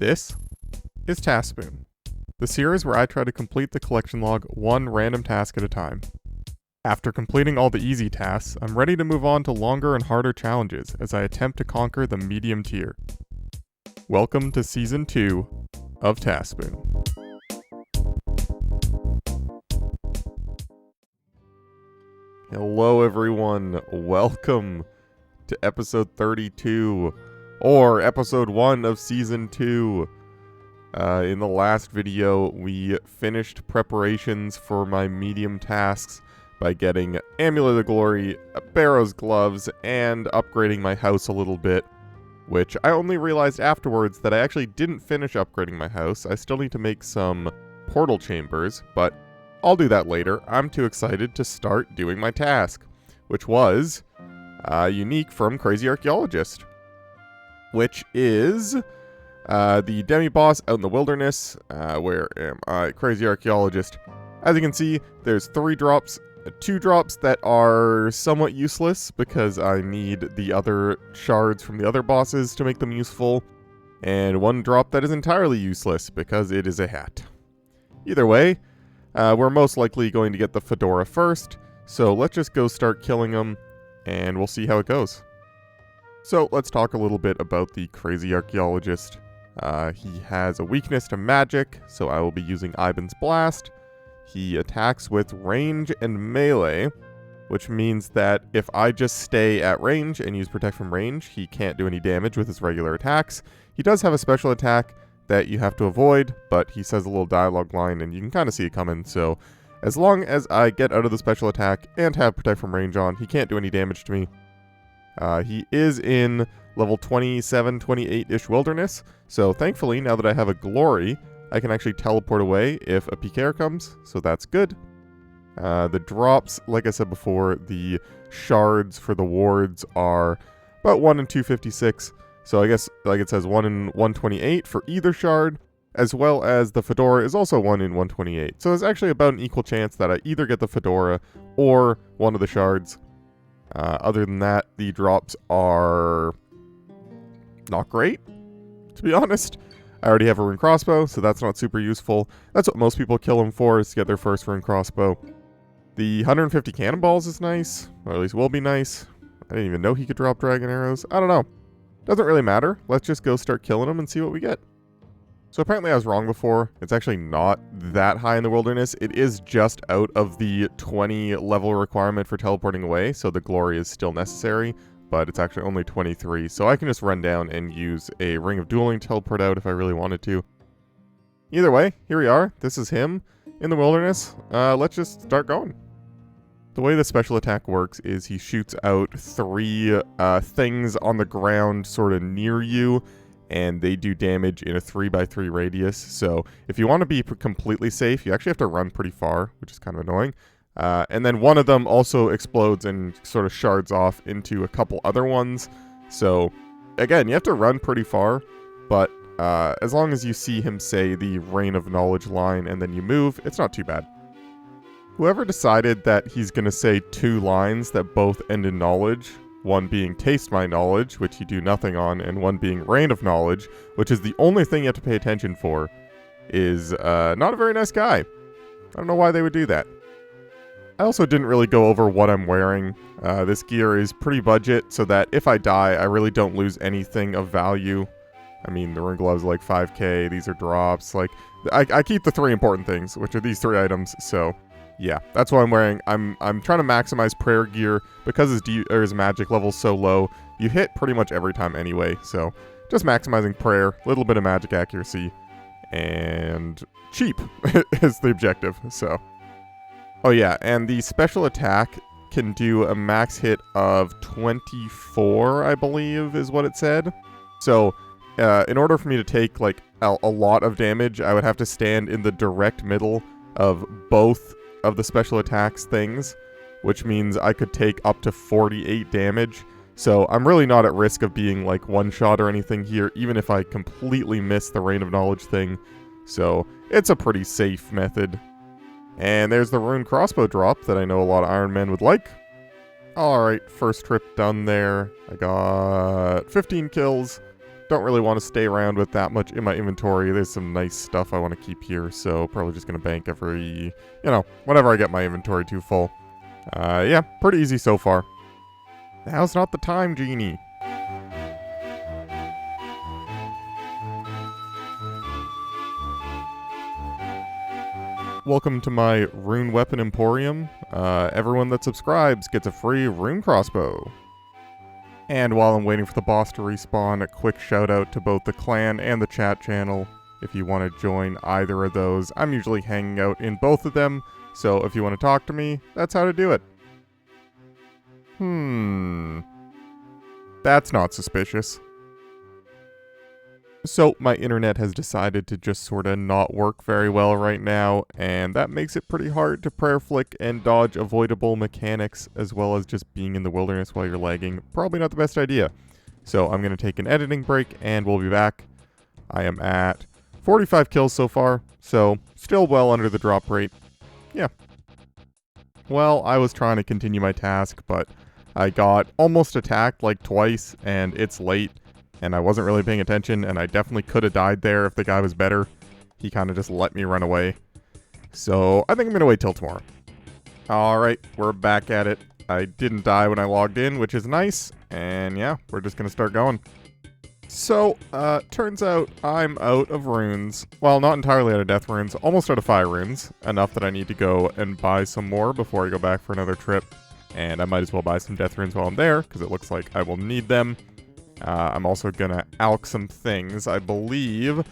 This is TaskSpoon, the series where I try to complete the collection log one random task at a time. After completing all the easy tasks, I'm ready to move on to longer and harder challenges as I attempt to conquer the medium tier. Welcome to Season 2 of TaskSpoon. Hello everyone, welcome to episode 32, or episode 1 of Season 2. In the last video, we finished preparations for my medium tasks by getting Amulet of Glory, Barrow's Gloves, and upgrading my house a little bit, which I only realized afterwards that I actually didn't finish upgrading my house. I still need to make some portal chambers, but I'll do that later. I'm too excited to start doing my task, which was unique from Crazy Archaeologist, which is the demi-boss out in the wilderness. Where am I? Crazy Archaeologist. As you can see, there's 3 drops. 2 drops that are somewhat useless because I need the other shards from the other bosses to make them useful, and 1 drop that is entirely useless because it is a hat. Either way, we're most likely going to get the fedora first, so let's just go start killing them, and we'll see how it goes. So let's talk a little bit about the Crazy Archaeologist. He has a weakness to magic, so I will be using Ivan's Blast. He attacks with range and melee, which means that if I just stay at range and use Protect from range, he can't do any damage with his regular attacks. He does have a special attack that you have to avoid, but he says a little dialogue line and you can kind of see it coming, so as long as I get out of the special attack and have Protect from range on, he can't do any damage to me. He is in level 27, 28-ish wilderness, so thankfully, now that I have a glory, I can actually teleport away if a PKR comes, so that's good. The drops, like I said before, the shards for the wards are about 1 in 256, so I guess, like it says, 1 in 128 for either shard, as well as the fedora is also 1 in 128. So there's actually about an equal chance that I either get the fedora or one of the shards. Other than that, the drops are not great, to be honest. I already have a rune crossbow, so that's not super useful. That's what most people kill him for, is to get their first rune crossbow. The 150 cannonballs is nice, or at least will be nice. I didn't even know he could drop dragon arrows. I don't know. Doesn't really matter. Let's just go start killing him and see what we get. So apparently I was wrong before. It's actually not that high in the wilderness. It is just out of the 20 level requirement for teleporting away, so the glory is still necessary, but it's actually only 23, so I can just run down and use a Ring of Dueling to teleport out if I really wanted to. Either way, here we are. This is him in the wilderness. Let's just start going. The way the special attack works is he shoots out 3 things on the ground sort of near you, and they do damage in a 3x3 radius. So if you want to be completely safe, you actually have to run pretty far, which is kind of annoying. And then one of them also explodes and sort of shards off into a couple other ones. So again, you have to run pretty far, but as long as you see him say the Reign of Knowledge line and then you move, it's not too bad. Whoever decided that he's going to say 2 lines that both end in knowledge, one being Taste My Knowledge, which you do nothing on, and one being Reign of Knowledge, which is the only thing you have to pay attention for, is not a very nice guy. I don't know why they would do that. I also didn't really go over what I'm wearing. This gear is pretty budget, so that if I die, I really don't lose anything of value. I mean, the rune gloves are like 5k, these are drops, like, I keep the 3 important things, which are these 3 items, so yeah, that's what I'm wearing. I'm trying to maximize prayer gear because his magic level's so low. You hit pretty much every time anyway, so just maximizing prayer, little bit of magic accuracy, and cheap is the objective, so. Oh yeah, and the special attack can do a max hit of 24, I believe is what it said. So, in order for me to take like a lot of damage, I would have to stand in the direct middle of both of the special attacks things, which means I could take up to 48 damage. So I'm really not at risk of being like one shot or anything here, even if I completely miss the Reign of Knowledge thing. So it's a pretty safe method. And there's the rune crossbow drop that I know a lot of Iron Men would like. Alright, first trip done there. I got 15 kills. don't really want to stay around with that much in my inventory. There's some nice stuff I want to keep here, so probably just going to bank every, whenever I get my inventory too full. Yeah, pretty easy so far. Now's not the time, Genie. Welcome to my Rune Weapon Emporium. Everyone that subscribes gets a free Rune Crossbow. And while I'm waiting for the boss to respawn, a quick shout out to both the clan and the chat channel. If you want to join either of those, I'm usually hanging out in both of them, so if you want to talk to me, that's how to do it. That's not suspicious. So, my internet has decided to just sorta not work very well right now, and that makes it pretty hard to prayer flick and dodge avoidable mechanics, as well as just being in the wilderness while you're lagging. Probably not the best idea. So, I'm gonna take an editing break, and we'll be back. I am at 45 kills so far, so still well under the drop rate. Yeah. Well, I was trying to continue my task, but I got almost attacked like twice, and it's late. And I wasn't really paying attention, and I definitely could have died there if the guy was better. He kind of just let me run away. So, I think I'm going to wait till tomorrow. Alright, we're back at it. I didn't die when I logged in, which is nice. And yeah, we're just going to start going. So, turns out I'm out of runes. Well, not entirely out of death runes, almost out of fire runes. Enough that I need to go and buy some more before I go back for another trip. And I might as well buy some death runes while I'm there, because it looks like I will need them. I'm also gonna alch some things. I believe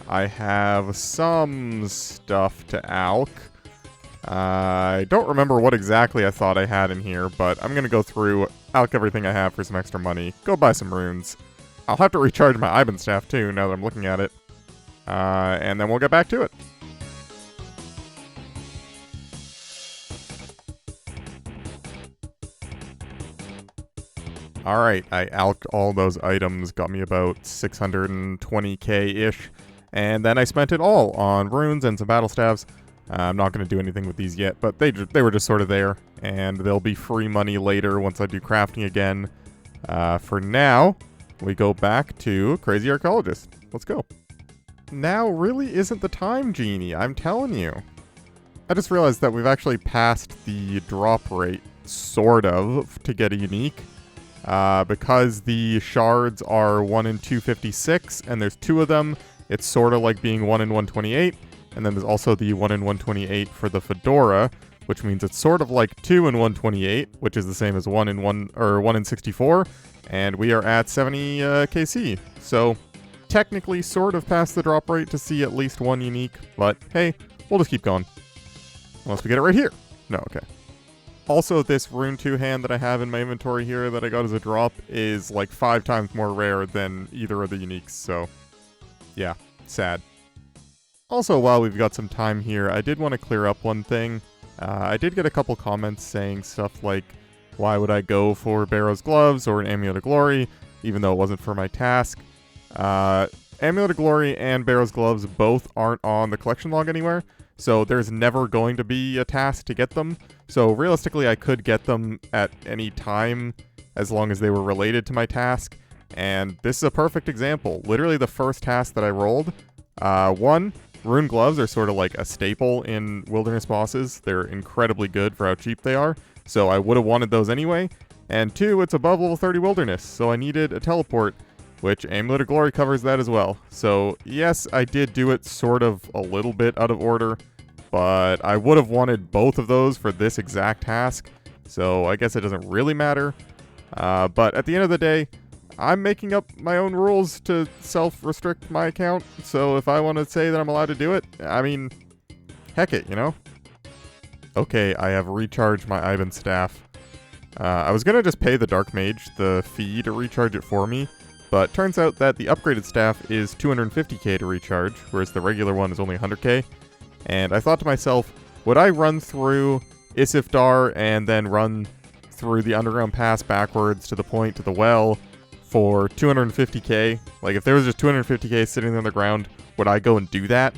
I have some stuff to alch. I don't remember what exactly I thought I had in here, but I'm gonna go through, alch everything I have for some extra money, go buy some runes. I'll have to recharge my Ivan staff too, now that I'm looking at it. And then we'll get back to it. Alright, I alched all those items, got me about 620k-ish, and then I spent it all on runes and some battle staves. I'm not going to do anything with these yet, but they were just sort of there, and they'll be free money later once I do crafting again. For now, we go back to Crazy Archaeologist. Let's go. Now really isn't the time, Genie, I'm telling you. I just realized that we've actually passed the drop rate, sort of, to get a unique. Because the shards are 1 in 256, and there's 2 of them, it's sort of like being 1 in 128, and then there's also the 1 in 128 for the Fedora, which means it's sort of like 2 in 128, which is the same as 1 in 64, and we are at 70 KC. So, technically sort of past the drop rate to see at least 1 unique, but hey, we'll just keep going. Unless we get it right here. No, okay. Also, this Rune 2 hand that I have in my inventory here that I got as a drop is like 5 times more rare than either of the uniques, so yeah, sad. Also, while we've got some time here, I did want to clear up one thing. I did get a couple comments saying stuff like, why would I go for Barrow's Gloves or an Amulet of Glory, even though it wasn't for my task. Amulet of Glory and Barrow's Gloves both aren't on the collection log anywhere, so there's never going to be a task to get them. So realistically, I could get them at any time as long as they were related to my task. And this is a perfect example. Literally the first task that I rolled. 1, Rune Gloves are sort of like a staple in wilderness bosses. They're incredibly good for how cheap they are. So I would have wanted those anyway. And 2, it's above level 30 wilderness. So I needed a teleport, which Amulet of Glory covers that as well. So yes, I did do it sort of a little bit out of order. But I would have wanted both of those for this exact task, so I guess it doesn't really matter. But at the end of the day, I'm making up my own rules to self-restrict my account, so if I want to say that I'm allowed to do it, I mean, heck it, you know? Okay, I have recharged my Ivan staff. I was going to just pay the Dark Mage the fee to recharge it for me, but turns out that the upgraded staff is 250k to recharge, whereas the regular one is only 100k. And I thought to myself, would I run through Isifdar and then run through the underground pass backwards to the point to the well for 250k? Like, if there was just 250k sitting on the ground, would I go and do that?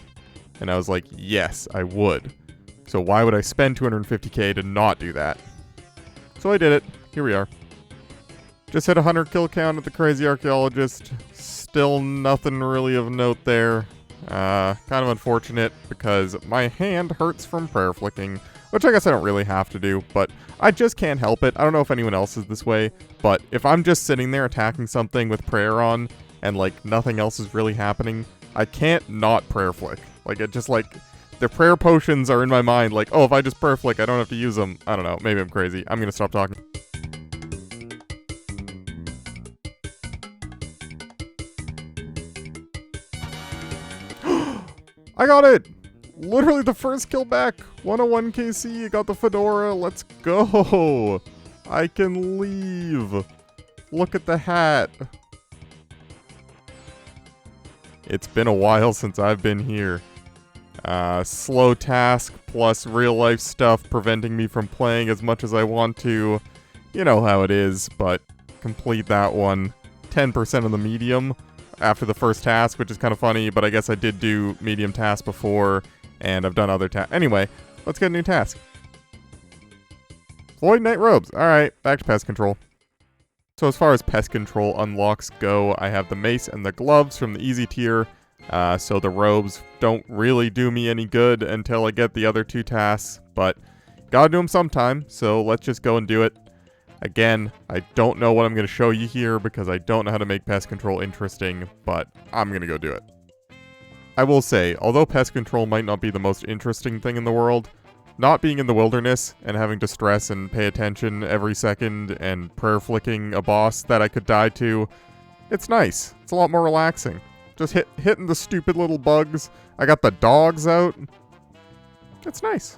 And I was like, yes, I would. So why would I spend 250k to not do that? So I did it. Here we are. Just hit 100 kill count at the Crazy Archaeologist. Still nothing really of note there. Kind of unfortunate because my hand hurts from prayer flicking, which I guess I don't really have to do, but I just can't help it. I don't know if anyone else is this way, but if I'm just sitting there attacking something with prayer on and like nothing else is really happening, I can't not prayer flick. Like it just like the prayer potions are in my mind like, oh, if I just prayer flick, I don't have to use them. I don't know. Maybe I'm crazy. I'm gonna stop talking. I got it! Literally the first kill back. 101 KC, got the fedora, let's go! I can leave. Look at the hat. It's been a while since I've been here. Slow task plus real life stuff preventing me from playing as much as I want to. You know how it is, but complete that one. 10% of the medium after the first task, which is kind of funny, but I guess I did do medium task before, and I've done other tasks. Anyway, let's get a new task. Void Night Robes. Alright, back to pest control. So as far as pest control unlocks go, I have the mace and the gloves from the easy tier, so the robes don't really do me any good until I get the other two tasks, but gotta do them sometime, so let's just go and do it. Again, I don't know what I'm going to show you here because I don't know how to make pest control interesting, but I'm going to go do it. I will say, although pest control might not be the most interesting thing in the world, not being in the wilderness and having to stress and pay attention every second and prayer flicking a boss that I could die to, it's nice. It's a lot more relaxing. Just hitting the stupid little bugs. I got the dogs out. It's nice.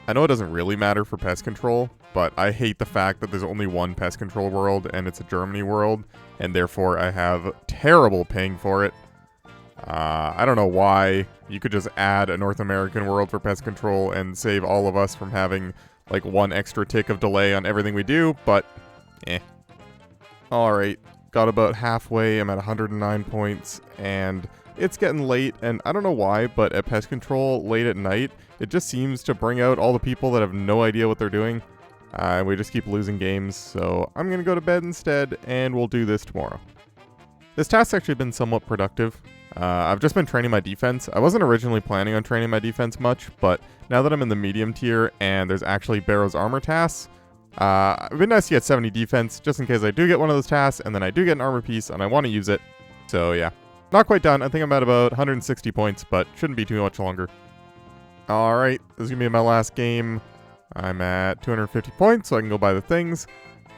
I know it doesn't really matter for pest control, but I hate the fact that there's only one pest control world, and it's a Germany world, and therefore I have terrible ping for it. I don't know why. You could just add a North American world for pest control and save all of us from having, like, one extra tick of delay on everything we do, but, eh. Alright, got about halfway, I'm at 109 points, and it's getting late, and I don't know why, but at pest control, late at night, it just seems to bring out all the people that have no idea what they're doing. We just keep losing games, so I'm going to go to bed instead, and we'll do this tomorrow. This task's actually been somewhat productive. I've just been training my defense. I wasn't originally planning on training my defense much, but now that I'm in the medium tier and there's actually Barrow's armor tasks, it'd been nice to get 70 defense, just in case I do get one of those tasks, and then I do get an armor piece, and I want to use it. So yeah, not quite done. I think I'm at about 160 points, but shouldn't be too much longer. Alright, this is going to be my last game. I'm at 250 points, so I can go buy the things.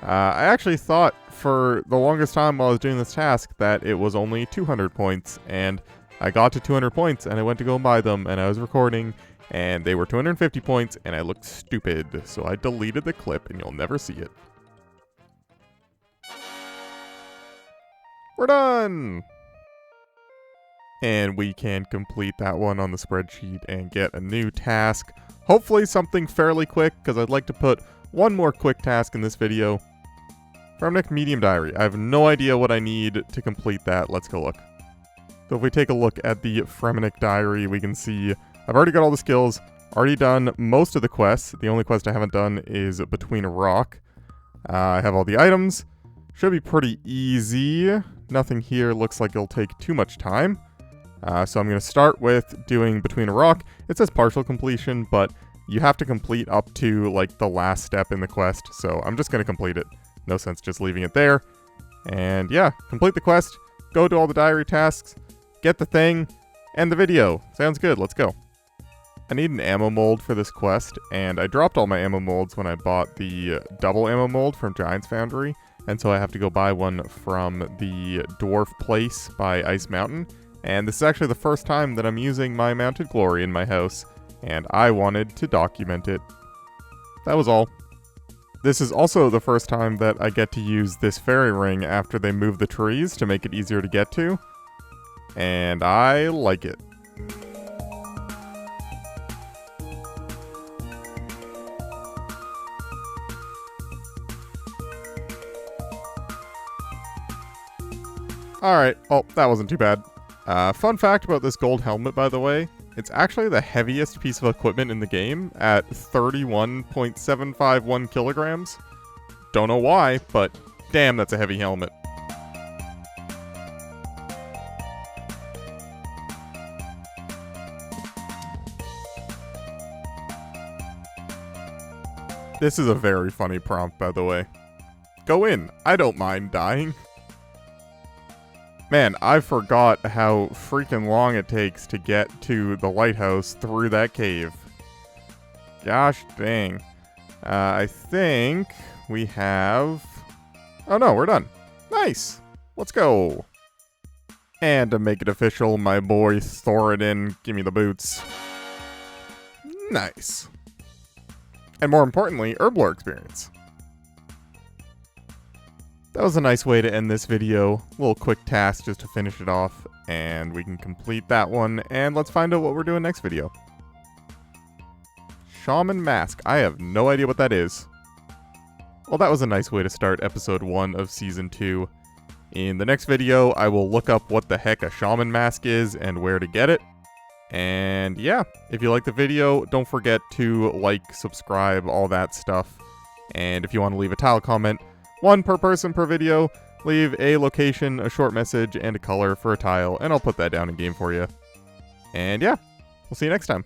I actually thought for the longest time while I was doing this task that it was only 200 points, and I got to 200 points, and I went to go and buy them, and I was recording, and they were 250 points, and I looked stupid, so I deleted the clip, and you'll never see it. We're done! And we can complete that one on the spreadsheet and get a new task. Hopefully something fairly quick, because I'd like to put one more quick task in this video. Fremmy Medium Diary. I have no idea what I need to complete that. Let's go look. So if we take a look at the Fremmy Diary, we can see I've already got all the skills, already done most of the quests. The only quest I haven't done is Between a Rock. I have all the items. Should be pretty easy. Nothing here looks like it'll take too much time. So I'm going to start with doing Between a Rock. It says partial completion, but you have to complete up to, like, the last step in the quest. So I'm just going to complete it. No sense just leaving it there. And yeah, complete the quest, go do all the diary tasks, get the thing, end the video. Sounds good, let's go. I need an ammo mold for this quest, and I dropped all my ammo molds when I bought the double ammo mold from Giant's Foundry, and so I have to go buy one from the Dwarf Place by Ice Mountain. And this is actually the first time that I'm using my Mounted Glory in my house, and I wanted to document it. That was all. This is also the first time that I get to use this fairy ring after they move the trees to make it easier to get to, and I like it. Alright, well, that wasn't too bad. Fun fact about this gold helmet, by the way, it's actually the heaviest piece of equipment in the game at 31.751 kilograms. Don't know why, but Damn, that's a heavy helmet. This is a very funny prompt, by the way. Go in. I don't mind dying. Man, I forgot how freaking long it takes to get to the lighthouse through that cave. Gosh dang. I think we have... Oh no, we're done. Nice. Let's go. And to make it official, my boy Thoradin, give me the boots. Nice. And more importantly, herblore experience. That was a nice way to end this video. A little quick task just to finish it off, and we can complete that one, and let's find out what we're doing next video. Shaman Mask. I have no idea what that is. Well, that was a nice way to start episode 1 of season 2. In the next video, I will look up what the heck a Shaman Mask is and where to get it. And yeah, if you like the video, don't forget to like, subscribe, all that stuff. And if you want to leave a tile comment, 1 per person per video, leave a location, a short message, and a color for a tile, and I'll put that down in game for you. And yeah, we'll see you next time.